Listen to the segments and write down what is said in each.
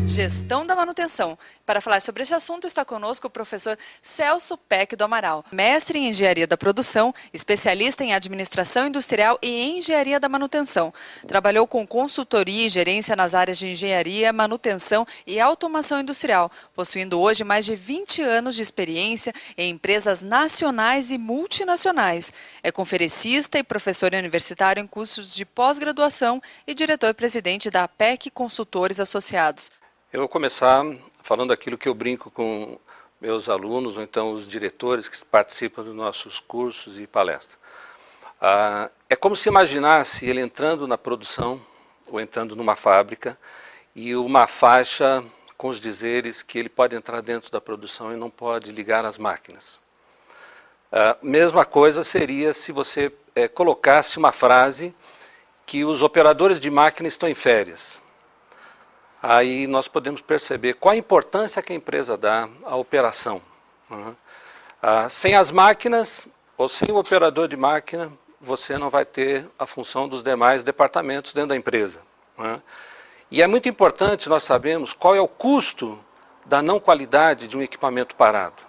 Gestão da manutenção. Para falar sobre esse assunto está conosco o professor Celso Peck do Amaral, mestre em Engenharia da Produção, especialista em Administração Industrial e Engenharia da Manutenção. Trabalhou com consultoria e gerência nas áreas de Engenharia, Manutenção e Automação Industrial, possuindo hoje mais de 20 anos de experiência em empresas nacionais e multinacionais. É conferencista e professor universitário em cursos de pós-graduação e diretor-presidente da APEC Consultores Associados. Eu vou começar falando aquilo que eu brinco com meus alunos, ou então os diretores que participam dos nossos cursos e palestras. É como se imaginasse ele entrando na produção, ou entrando numa fábrica, e uma faixa com os dizeres que ele pode entrar dentro da produção e não pode ligar as máquinas. Mesma coisa seria se você colocasse uma frase que os operadores de máquina estão em férias. Aí nós podemos perceber qual a importância que a empresa dá à operação. Sem as máquinas, ou sem o operador de máquina, você não vai ter a função dos demais departamentos dentro da empresa. E é muito importante nós sabermos qual é o custo da não qualidade de um equipamento parado.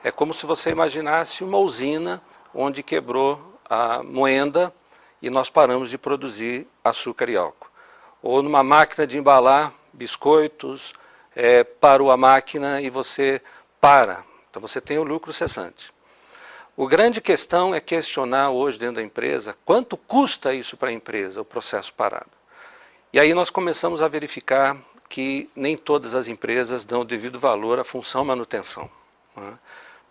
É como se você imaginasse uma usina onde quebrou a moenda e nós paramos de produzir açúcar e álcool. Ou numa máquina de embalar biscoitos, parou a máquina e você para. Então você tem o lucro cessante. A grande questão é questionar hoje dentro da empresa quanto custa isso para a empresa, o processo parado. E aí nós começamos a verificar que nem todas as empresas dão o devido valor à função manutenção.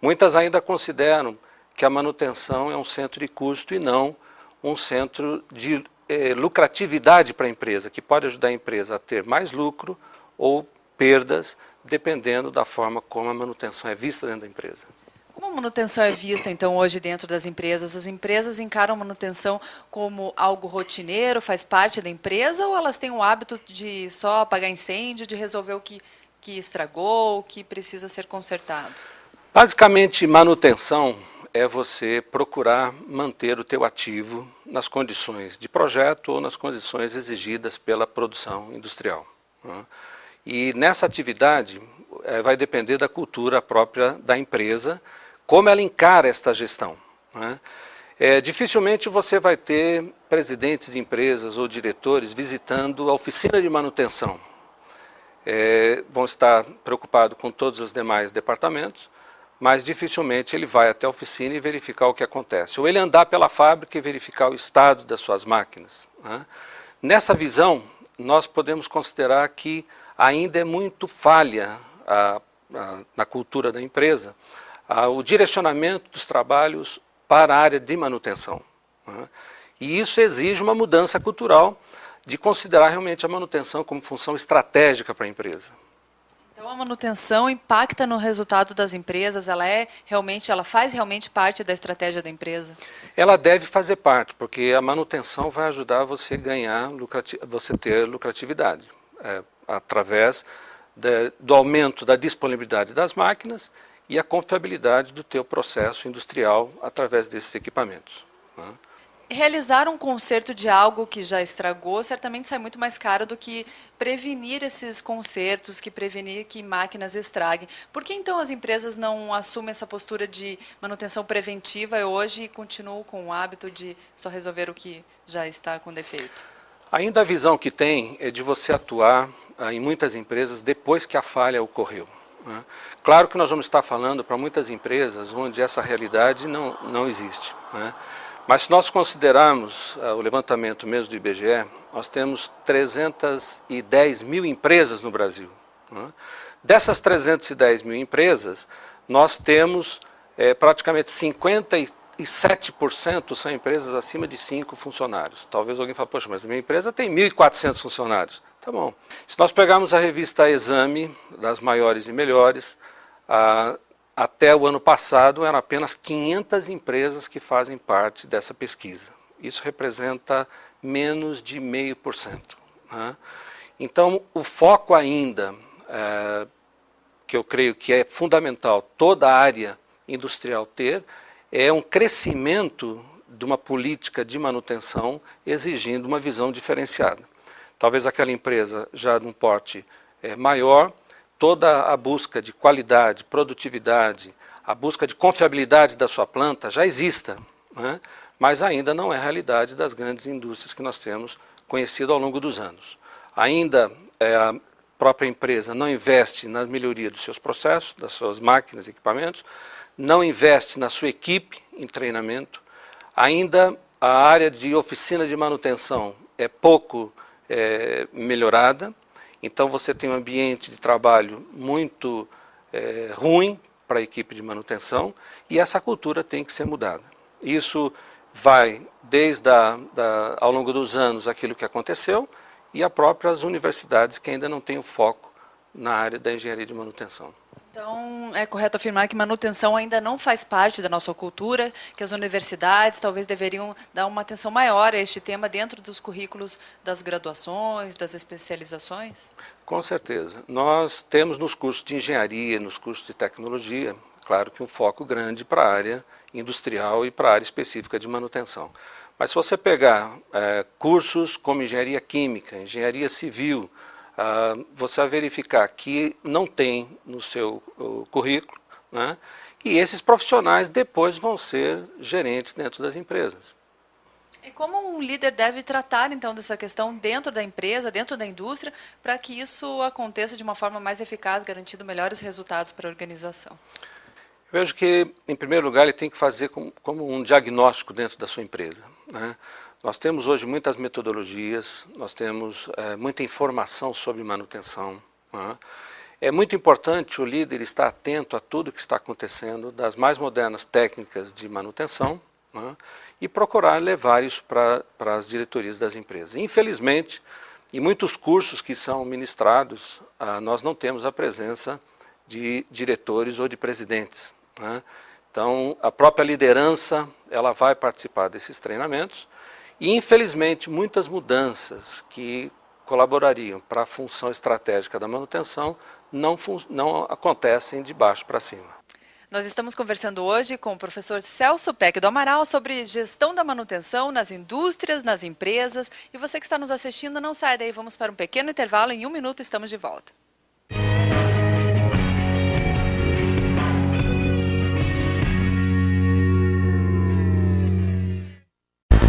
Muitas ainda consideram que a manutenção é um centro de custo e não um centro de lucratividade para a empresa, que pode ajudar a empresa a ter mais lucro ou perdas, dependendo da forma como a manutenção é vista dentro da empresa. Como a manutenção é vista, então, hoje dentro das empresas? As empresas encaram a manutenção como algo rotineiro, faz parte da empresa, ou elas têm o hábito de só apagar incêndio, de resolver o que estragou, o que precisa ser consertado? Basicamente, manutenção é você procurar manter o teu ativo nas condições de projeto ou nas condições exigidas pela produção industrial. E nessa atividade vai depender da cultura própria da empresa, como ela encara esta gestão. Dificilmente você vai ter presidentes de empresas ou diretores visitando a oficina de manutenção. Vão estar preocupados com todos os demais departamentos, mas dificilmente ele vai até a oficina e verificar o que acontece. Ou ele andar pela fábrica e verificar o estado das suas máquinas. Nessa visão, nós podemos considerar que ainda é muito falha na cultura da empresa o direcionamento dos trabalhos para a área de manutenção. E isso exige uma mudança cultural de considerar realmente a manutenção como função estratégica para a empresa. Então a manutenção impacta no resultado das empresas, ela faz realmente parte da estratégia da empresa? Ela deve fazer parte, porque a manutenção vai ajudar você a ganhar, você ter lucratividade, através do aumento da disponibilidade das máquinas e a confiabilidade do teu processo industrial através desses equipamentos. Realizar um conserto de algo que já estragou certamente sai muito mais caro do que prevenir esses consertos, que prevenir que máquinas estraguem. Por que então as empresas não assumem essa postura de manutenção preventiva e hoje continuam com o hábito de só resolver o que já está com defeito? Ainda a visão que tem é de você atuar em muitas empresas depois que a falha ocorreu. Claro que nós vamos estar falando para muitas empresas onde essa realidade não existe. Mas se nós considerarmos o levantamento mesmo do IBGE, nós temos 310 mil empresas no Brasil. Dessas 310 mil empresas, nós temos praticamente 57% são empresas acima de 5 funcionários. Talvez alguém fale, poxa, mas a minha empresa tem 1.400 funcionários. Tá bom. Se nós pegarmos a revista Exame, das maiores e melhores, até o ano passado eram apenas 500 empresas que fazem parte dessa pesquisa. Isso representa menos de 0,5%. Então, o foco ainda, que eu creio que é fundamental toda a área industrial ter, é um crescimento de uma política de manutenção exigindo uma visão diferenciada. Talvez aquela empresa já de um porte maior, toda a busca de qualidade, produtividade, a busca de confiabilidade da sua planta já exista, né? Mas ainda não é a realidade das grandes indústrias que nós temos conhecido ao longo dos anos. Ainda a própria empresa não investe na melhoria dos seus processos, das suas máquinas e equipamentos, não investe na sua equipe em treinamento, ainda a área de oficina de manutenção é pouco melhorada, então você tem um ambiente de trabalho muito ruim para a equipe de manutenção e essa cultura tem que ser mudada. Isso vai desde ao longo dos anos aquilo que aconteceu e as próprias universidades que ainda não têm o foco na área da engenharia de manutenção. Então, é correto afirmar que manutenção ainda não faz parte da nossa cultura, que as universidades talvez deveriam dar uma atenção maior a este tema dentro dos currículos das graduações, das especializações? Com certeza. Nós temos nos cursos de engenharia, nos cursos de tecnologia, claro que um foco grande para a área industrial e para a área específica de manutenção. Mas se você pegar cursos como engenharia química, engenharia civil, você vai verificar que não tem no seu currículo, né? E esses profissionais depois vão ser gerentes dentro das empresas. E como um líder deve tratar, então, dessa questão dentro da empresa, dentro da indústria, para que isso aconteça de uma forma mais eficaz, garantindo melhores resultados para a organização? Eu vejo que, em primeiro lugar, ele tem que fazer como um diagnóstico dentro da sua empresa, né? Nós temos hoje muitas metodologias, nós temos muita informação sobre manutenção, né? É muito importante o líder estar atento a tudo que está acontecendo, das mais modernas técnicas de manutenção, né? E procurar levar isso para as diretorias das empresas. Infelizmente, em muitos cursos que são ministrados, nós não temos a presença de diretores ou de presidentes, né? Então, a própria liderança ela vai participar desses treinamentos e, infelizmente, muitas mudanças que colaborariam para a função estratégica da manutenção não acontecem de baixo para cima. Nós estamos conversando hoje com o professor Celso Peck do Amaral sobre gestão da manutenção nas indústrias, nas empresas. E você que está nos assistindo, não saia daí, vamos para um pequeno intervalo, em 1 minuto estamos de volta.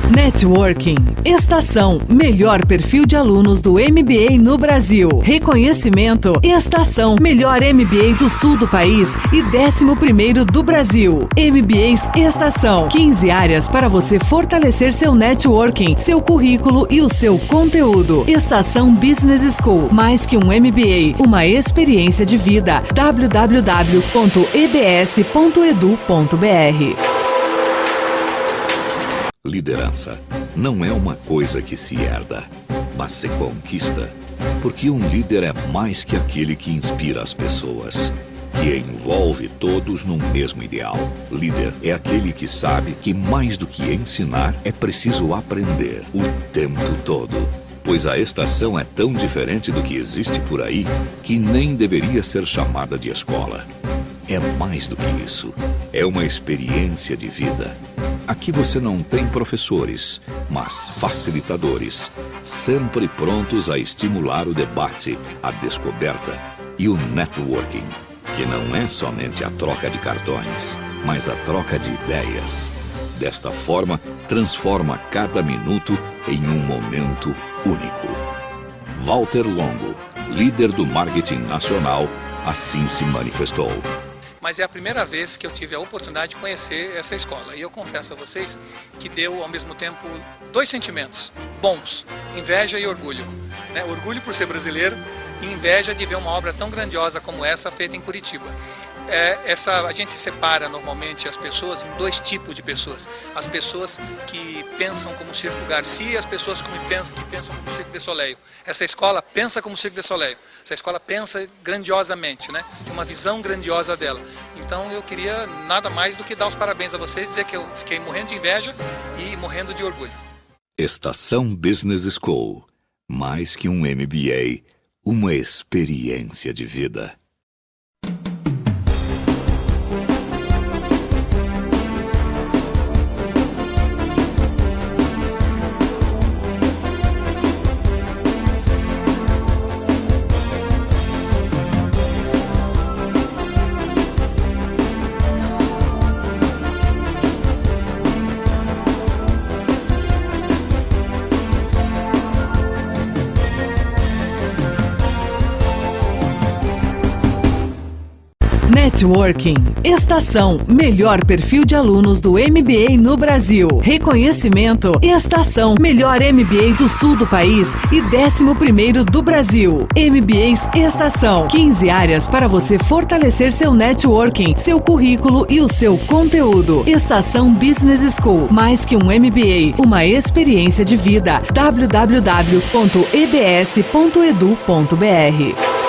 Networking. Estação. Melhor perfil de alunos do MBA no Brasil. Reconhecimento. Estação. Melhor MBA do sul do país e 11º do Brasil. MBAs Estação. 15 áreas para você fortalecer seu networking, seu currículo e o seu conteúdo. Estação Business School. Mais que um MBA, uma experiência de vida. www.ebs.edu.br. Liderança não é uma coisa que se herda, mas se conquista. Porque um líder é mais que aquele que inspira as pessoas, que envolve todos num mesmo ideal. Líder é aquele que sabe que mais do que ensinar, é preciso aprender o tempo todo. Pois a estação é tão diferente do que existe por aí, que nem deveria ser chamada de escola. É mais do que isso. É uma experiência de vida. Aqui você não tem professores, mas facilitadores, sempre prontos a estimular o debate, a descoberta e o networking, que não é somente a troca de cartões, mas a troca de ideias. Desta forma, transforma cada minuto em um momento único. Walter Longo, líder do marketing nacional, assim se manifestou. Mas é a primeira vez que eu tive a oportunidade de conhecer essa escola. E eu confesso a vocês que deu, ao mesmo tempo, 2 sentimentos bons: inveja e orgulho. Né? Orgulho por ser brasileiro e inveja de ver uma obra tão grandiosa como essa feita em Curitiba. A gente separa normalmente as pessoas em 2 tipos de pessoas. As pessoas que pensam como Circo Garcia e as pessoas que pensam como Cirque du Soleil. Essa escola pensa como Cirque du Soleil. Essa escola pensa grandiosamente, né? Tem uma visão grandiosa dela. Então eu queria nada mais do que dar os parabéns a vocês, dizer que eu fiquei morrendo de inveja e morrendo de orgulho. Estação Business School. Mais que um MBA, uma experiência de vida. Networking. Estação Melhor Perfil de Alunos do MBA no Brasil. Reconhecimento. Estação Melhor MBA do Sul do país e 11º do Brasil. MBAs Estação. 15 áreas para você fortalecer seu networking, seu currículo e o seu conteúdo. Estação Business School. Mais que um MBA, uma experiência de vida. www.ebs.edu.br.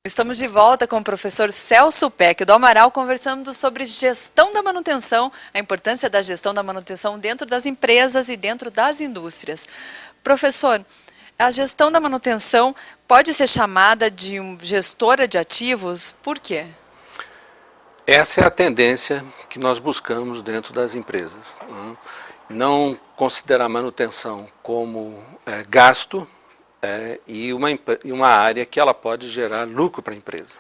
Estamos de volta com o professor Celso Peck do Amaral, conversando sobre gestão da manutenção, a importância da gestão da manutenção dentro das empresas e dentro das indústrias. Professor, a gestão da manutenção pode ser chamada de gestora de ativos? Por quê? Essa é a tendência que nós buscamos dentro das empresas. Não considerar a manutenção como gasto, e uma área que ela pode gerar lucro para a empresa.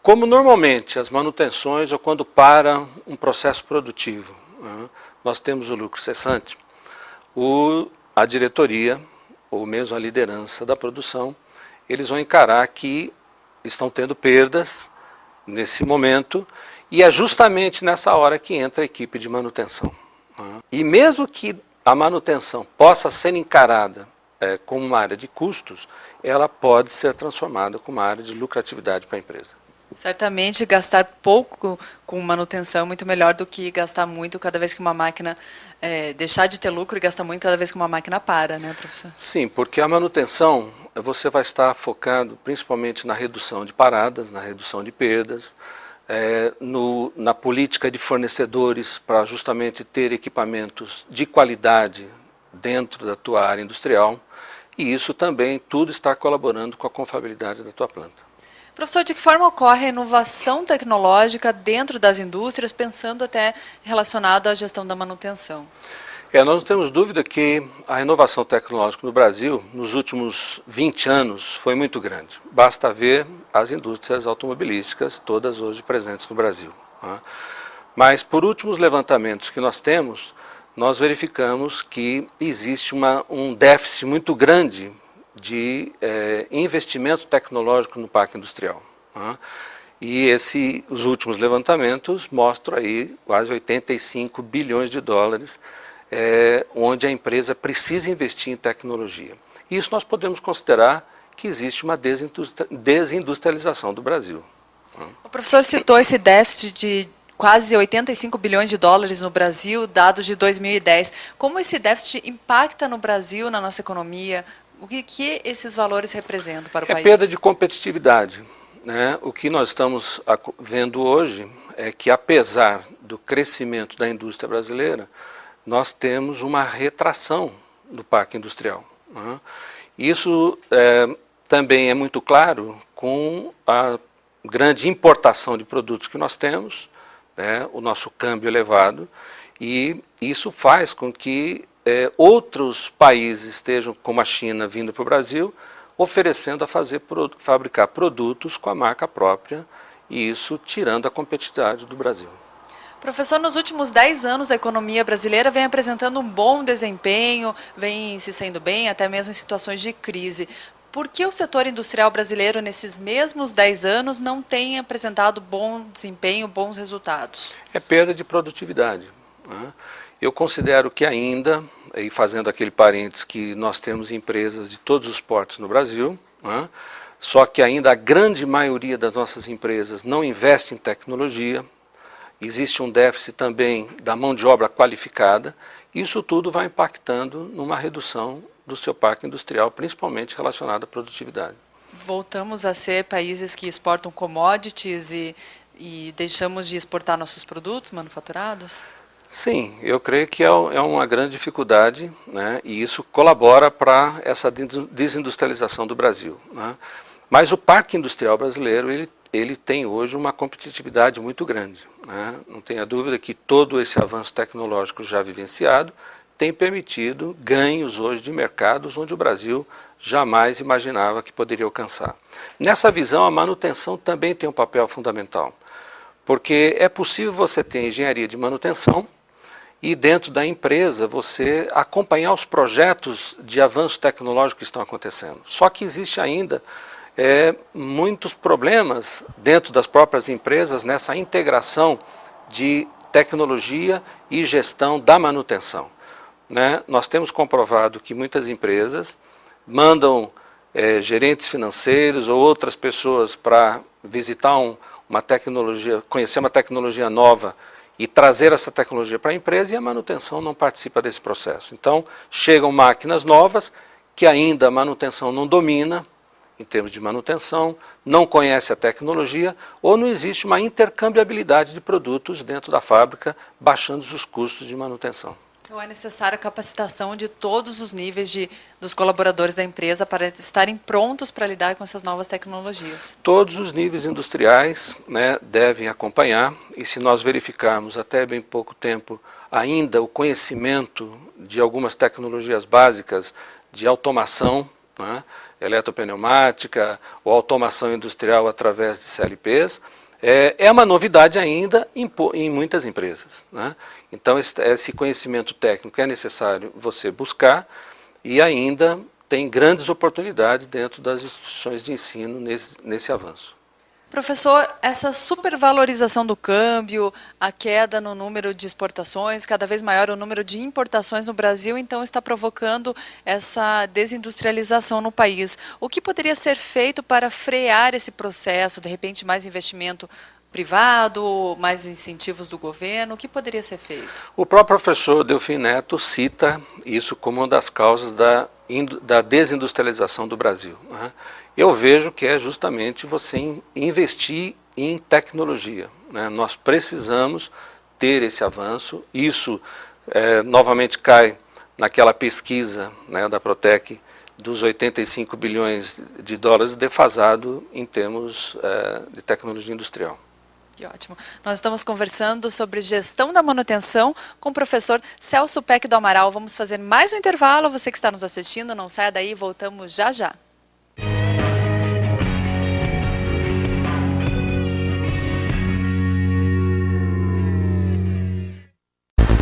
Como normalmente as manutenções ou quando para um processo produtivo, nós temos o lucro cessante, a diretoria ou mesmo a liderança da produção, eles vão encarar que estão tendo perdas nesse momento e é justamente nessa hora que entra a equipe de manutenção. E mesmo que a manutenção possa ser encarada como uma área de custos, ela pode ser transformada como uma área de lucratividade para a empresa. Certamente gastar pouco com manutenção é muito melhor do que gastar muito cada vez que uma máquina, deixar de ter lucro e gastar muito cada vez que uma máquina para, né, professor? Sim, porque a manutenção, você vai estar focado principalmente na redução de paradas, na redução de perdas, na política de fornecedores para justamente ter equipamentos de qualidade dentro da tua área industrial, e isso também tudo está colaborando com a confiabilidade da tua planta. Professor, de que forma ocorre a inovação tecnológica dentro das indústrias, pensando até relacionado à gestão da manutenção? Nós não temos dúvida que a inovação tecnológica no Brasil, nos últimos 20 anos, foi muito grande. Basta ver as indústrias automobilísticas, todas hoje presentes no Brasil. Mas, por últimos levantamentos que nós temos, nós verificamos que existe um déficit muito grande de investimento tecnológico no parque industrial. E os últimos levantamentos mostram aí quase 85 bilhões de dólares, onde a empresa precisa investir em tecnologia. Isso nós podemos considerar que existe uma desindustrialização do Brasil. O professor citou esse déficit de quase 85 bilhões de dólares no Brasil, dados de 2010. Como esse déficit impacta no Brasil, na nossa economia? O que esses valores representam para o país? É perda de competitividade, né? O que nós estamos vendo hoje é que, apesar do crescimento da indústria brasileira, nós temos uma retração do parque industrial. Isso também é muito claro com a grande importação de produtos que nós temos, o nosso câmbio elevado, e isso faz com que outros países estejam, como a China, vindo para o Brasil, oferecendo a fabricar produtos com a marca própria, e isso tirando a competitividade do Brasil. Professor, nos últimos 10 anos a economia brasileira vem apresentando um bom desempenho, vem se saindo bem, até mesmo em situações de crise. Por que o setor industrial brasileiro, nesses mesmos 10 anos, não tem apresentado bom desempenho, bons resultados? É perda de produtividade. Eu considero que ainda, e fazendo aquele parênteses, que nós temos empresas de todos os portos no Brasil, só que ainda a grande maioria das nossas empresas não investe em tecnologia, existe um déficit também da mão de obra qualificada, isso tudo vai impactando numa redução do seu parque industrial, principalmente relacionado à produtividade. Voltamos a ser países que exportam commodities e deixamos de exportar nossos produtos manufaturados? Sim, eu creio que é uma grande dificuldade, né, e isso colabora para essa desindustrialização do Brasil. Mas o parque industrial brasileiro, ele tem hoje uma competitividade muito grande. Não tenha dúvida que todo esse avanço tecnológico já vivenciado tem permitido ganhos hoje de mercados onde o Brasil jamais imaginava que poderia alcançar. Nessa visão, a manutenção também tem um papel fundamental, porque é possível você ter engenharia de manutenção e dentro da empresa você acompanhar os projetos de avanço tecnológico que estão acontecendo. Só que existe ainda muitos problemas dentro das próprias empresas nessa integração de tecnologia e gestão da manutenção, né? Nós temos comprovado que muitas empresas mandam gerentes financeiros ou outras pessoas para visitar uma tecnologia, conhecer uma tecnologia nova e trazer essa tecnologia para a empresa, e a manutenção não participa desse processo. Então, chegam máquinas novas que ainda a manutenção não domina, em termos de manutenção, não conhece a tecnologia, ou não existe uma intercambiabilidade de produtos dentro da fábrica, baixando os custos de manutenção. Então é necessária a capacitação de todos os níveis dos colaboradores da empresa para estarem prontos para lidar com essas novas tecnologias. Todos os níveis industriais, né, devem acompanhar, e se nós verificarmos até bem pouco tempo ainda o conhecimento de algumas tecnologias básicas de automação, né, eletropneumática ou automação industrial através de CLPs, é uma novidade ainda em muitas empresas, né? Então esse conhecimento técnico é necessário você buscar, e ainda tem grandes oportunidades dentro das instituições de ensino nesse avanço. Professor, essa supervalorização do câmbio, a queda no número de exportações, cada vez maior o número de importações no Brasil, então está provocando essa desindustrialização no país. O que poderia ser feito para frear esse processo? De repente, mais investimento privado, mais incentivos do governo? O que poderia ser feito? O próprio professor Delfim Neto cita isso como uma das causas da desindustrialização do Brasil, né? Eu vejo que é justamente você investir em tecnologia, né? Nós precisamos ter esse avanço. Isso novamente cai naquela pesquisa, né, da Protec dos 85 bilhões de dólares defasado em termos de tecnologia industrial. Que ótimo. Nós estamos conversando sobre gestão da manutenção com o professor Celso Peck do Amaral. Vamos fazer mais um intervalo. Você que está nos assistindo, não saia daí, voltamos já já.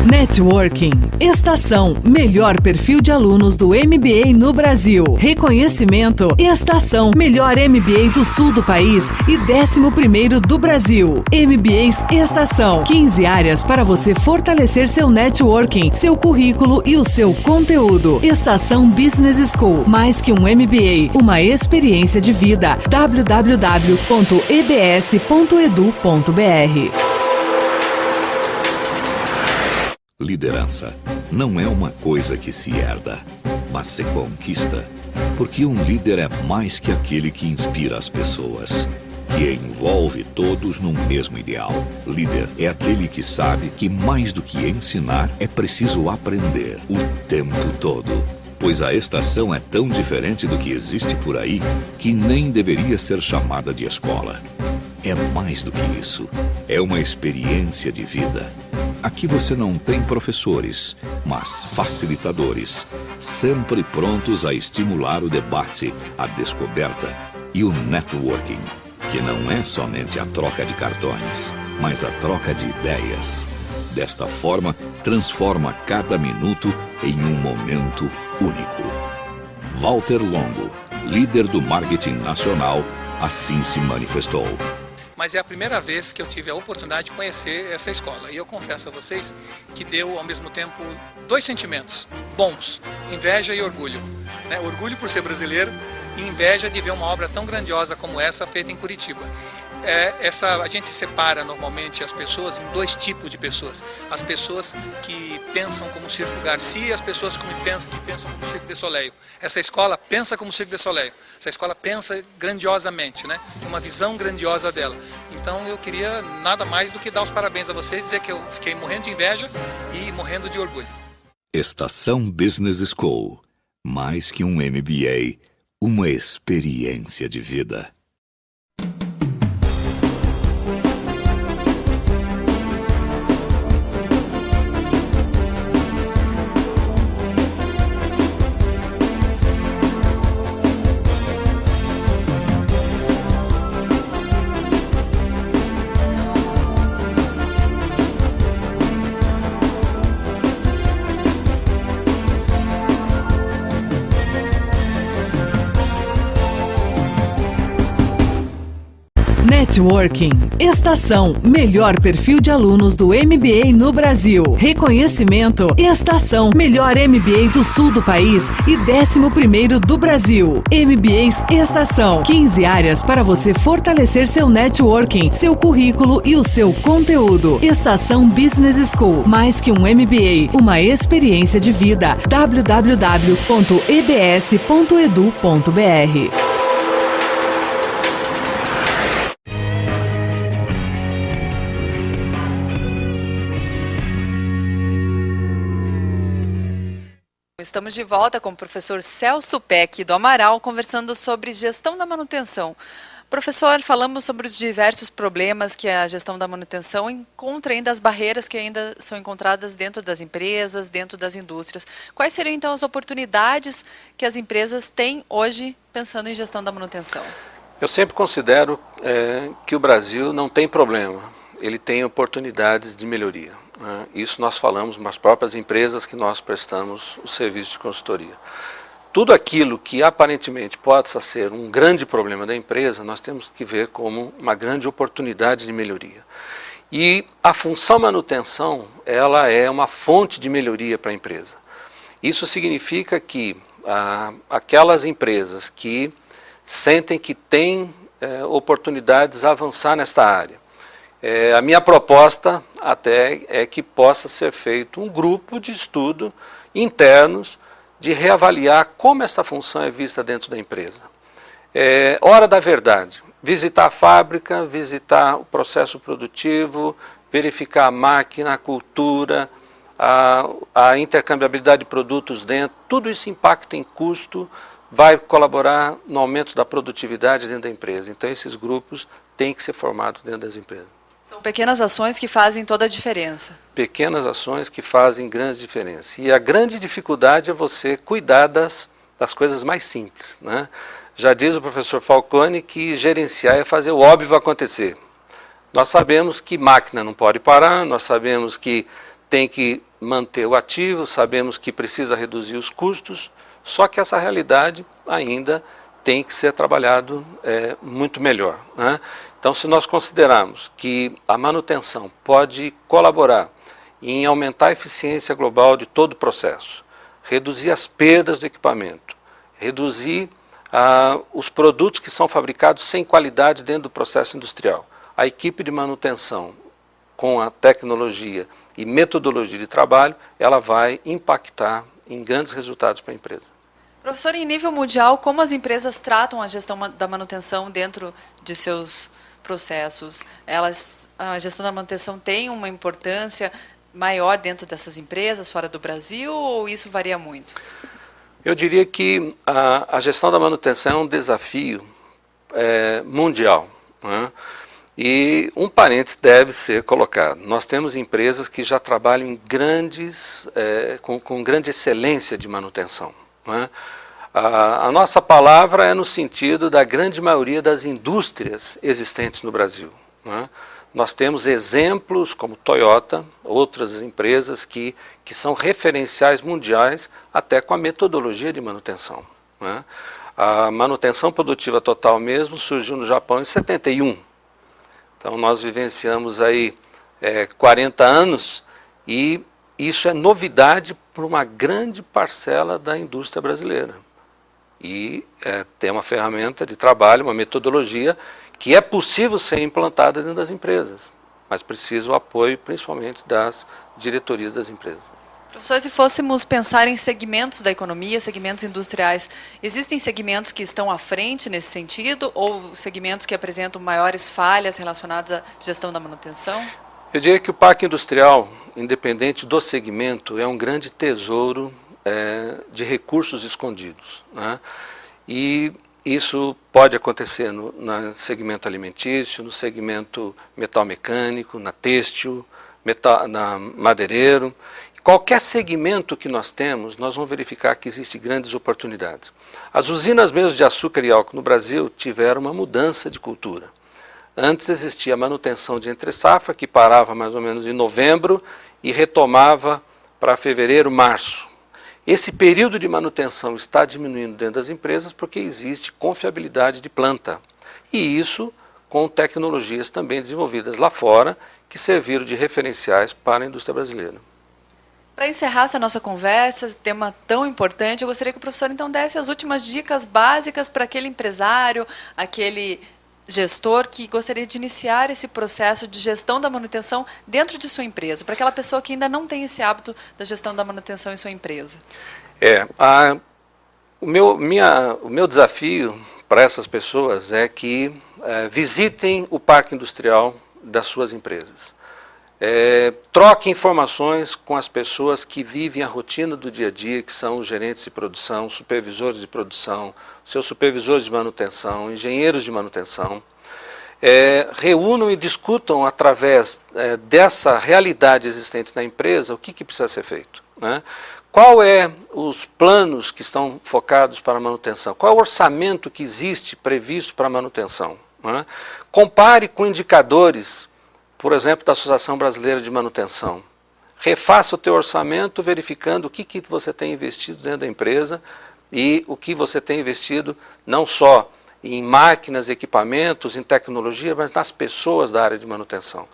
Networking. Estação melhor perfil de alunos do MBA no Brasil. Reconhecimento. Estação melhor MBA do sul do país e 11º do Brasil. MBAs Estação. 15 áreas para você fortalecer seu networking, seu currículo e o seu conteúdo. Estação Business School. Mais que um MBA, uma experiência de vida. www.ebs.edu.br. Liderança não é uma coisa que se herda, mas se conquista. Porque um líder é mais que aquele que inspira as pessoas, que envolve todos num mesmo ideal. Líder é aquele que sabe que mais do que ensinar, é preciso aprender o tempo todo. Pois a estação é tão diferente do que existe por aí, que nem deveria ser chamada de escola. É mais do que isso. É uma experiência de vida. Aqui você não tem professores, mas facilitadores, sempre prontos a estimular o debate, a descoberta e o networking, que não é somente a troca de cartões, mas a troca de ideias. Desta forma, transforma cada minuto em um momento único. Walter Longo, líder do marketing nacional, assim se manifestou. Mas é a primeira vez que eu tive a oportunidade de conhecer essa escola. E eu confesso a vocês que deu, ao mesmo tempo, dois sentimentos bons: inveja e orgulho, né? Orgulho por ser brasileiro e inveja de ver uma obra tão grandiosa como essa feita em Curitiba. A gente separa normalmente as pessoas em dois tipos de pessoas: as pessoas que pensam como Circo Garcia e as pessoas que pensam como Cirque du Soleil. Essa escola pensa como Cirque du Soleil. Essa escola pensa grandiosamente, né? Uma visão grandiosa dela. Então eu queria nada mais do que dar os parabéns a vocês, dizer que eu fiquei morrendo de inveja e morrendo de orgulho. Estação Business School. Mais que um MBA, uma experiência de vida. Networking. Estação Melhor Perfil de Alunos do MBA no Brasil. Reconhecimento Estação Melhor MBA do Sul do país e 11º do Brasil. MBAs Estação. 15 áreas para você fortalecer seu networking, seu currículo e o seu conteúdo. Estação Business School. Mais que um MBA, uma experiência de vida. www.ebs.edu.br. Estamos de volta com o professor Celso Peck do Amaral, conversando sobre gestão da manutenção. Professor, falamos sobre os diversos problemas que a gestão da manutenção encontra ainda, as barreiras que ainda são encontradas dentro das empresas, dentro das indústrias. Quais seriam então as oportunidades que as empresas têm hoje pensando em gestão da manutenção? Eu sempre considero que o Brasil não tem problema, ele tem oportunidades de melhoria. Isso nós falamos nas próprias empresas que nós prestamos o serviço de consultoria. Tudo aquilo que aparentemente possa ser um grande problema da empresa, nós temos que ver como uma grande oportunidade de melhoria. E a função manutenção, ela é uma fonte de melhoria para a empresa. Isso significa que aquelas empresas que sentem que têm oportunidades a avançar nesta área, a minha proposta até é que possa ser feito um grupo de estudo internos de reavaliar como essa função é vista dentro da empresa. Hora da verdade, visitar a fábrica, visitar o processo produtivo, verificar a máquina, a cultura, a intercambiabilidade de produtos dentro, tudo isso impacta em custo, vai colaborar no aumento da produtividade dentro da empresa. Então esses grupos têm que ser formados dentro das empresas. São pequenas ações que fazem toda a diferença. Pequenas ações que fazem grande diferença. E a grande dificuldade é você cuidar das coisas mais simples, né? Já diz o professor Falcone que gerenciar é fazer o óbvio acontecer. Nós sabemos que máquina não pode parar, nós sabemos que tem que manter o ativo, sabemos que precisa reduzir os custos, só que essa realidade ainda tem que ser trabalhado muito melhor, né? Então, se nós considerarmos que a manutenção pode colaborar em aumentar a eficiência global de todo o processo, reduzir as perdas do equipamento, reduzir os produtos que são fabricados sem qualidade dentro do processo industrial, a equipe de manutenção, com a tecnologia e metodologia de trabalho, ela vai impactar em grandes resultados para a empresa. Professor, em nível mundial, como as empresas tratam a gestão da manutenção dentro de seus processos? A gestão da manutenção tem uma importância maior dentro dessas empresas, fora do Brasil, ou isso varia muito? Eu diria que a gestão da manutenção é um desafio mundial, né? E um parênteses deve ser colocado. Nós temos empresas que já trabalham em com grande excelência de manutenção, né? A nossa palavra é no sentido da grande maioria das indústrias existentes no Brasil, né? Nós temos exemplos como Toyota, outras empresas que são referenciais mundiais até com a metodologia de manutenção, né? A manutenção produtiva total mesmo surgiu no Japão em 71. Então nós vivenciamos aí 40 anos e isso é novidade para uma grande parcela da indústria brasileira. E tem uma ferramenta de trabalho, uma metodologia que é possível ser implantada dentro das empresas, mas precisa o apoio principalmente das diretorias das empresas. Professor, se fôssemos pensar em segmentos da economia, segmentos industriais, existem segmentos que estão à frente nesse sentido ou segmentos que apresentam maiores falhas relacionadas à gestão da manutenção? Eu diria que o parque industrial, independente do segmento, é um grande tesouro de recursos escondidos, né? E isso pode acontecer no segmento alimentício, no segmento metal mecânico, na têxtil, na madeireiro. Qualquer segmento que nós temos, nós vamos verificar que existem grandes oportunidades. As usinas mesmo de açúcar e álcool no Brasil tiveram uma mudança de cultura. Antes existia a manutenção de entre-safra, que parava mais ou menos em novembro e retomava para fevereiro, março. Esse período de manutenção está diminuindo dentro das empresas porque existe confiabilidade de planta. E isso com tecnologias também desenvolvidas lá fora, que serviram de referenciais para a indústria brasileira. Para encerrar essa nossa conversa, esse tema tão importante, eu gostaria que o professor então desse as últimas dicas básicas para aquele empresário, aquele gestor que gostaria de iniciar esse processo de gestão da manutenção dentro de sua empresa, para aquela pessoa que ainda não tem esse hábito da gestão da manutenção em sua empresa. O meu desafio para essas pessoas é que visitem o parque industrial das suas empresas. Troque informações com as pessoas que vivem a rotina do dia a dia, que são os gerentes de produção, supervisores de produção, seus supervisores de manutenção, engenheiros de manutenção. Reúnam e discutam através dessa realidade existente na empresa o que precisa ser feito, né? Qual os planos que estão focados para a manutenção? Qual é o orçamento que existe previsto para a manutenção, né? Compare com indicadores, por exemplo, da Associação Brasileira de Manutenção. Refaça o teu orçamento verificando o que você tem investido dentro da empresa e o que você tem investido não só em máquinas, equipamentos, em tecnologia, mas nas pessoas da área de manutenção.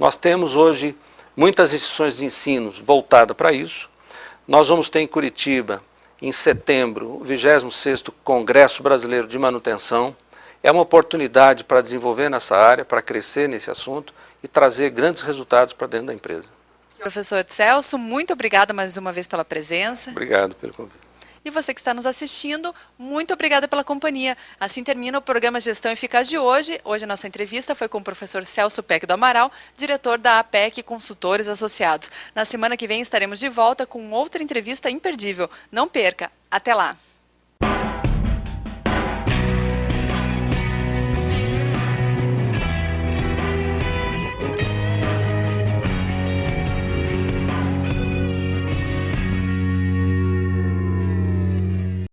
Nós temos hoje muitas instituições de ensino voltadas para isso. Nós vamos ter em Curitiba, em setembro, o 26º Congresso Brasileiro de Manutenção. É uma oportunidade para desenvolver nessa área, para crescer nesse assunto e trazer grandes resultados para dentro da empresa. Professor Celso, muito obrigada mais uma vez pela presença. Obrigado pelo convite. E você que está nos assistindo, muito obrigada pela companhia. Assim termina o programa Gestão Eficaz de hoje. Hoje a nossa entrevista foi com o professor Celso Peck do Amaral, diretor da APEC Consultores Associados. Na semana que vem estaremos de volta com outra entrevista imperdível. Não perca! Até lá!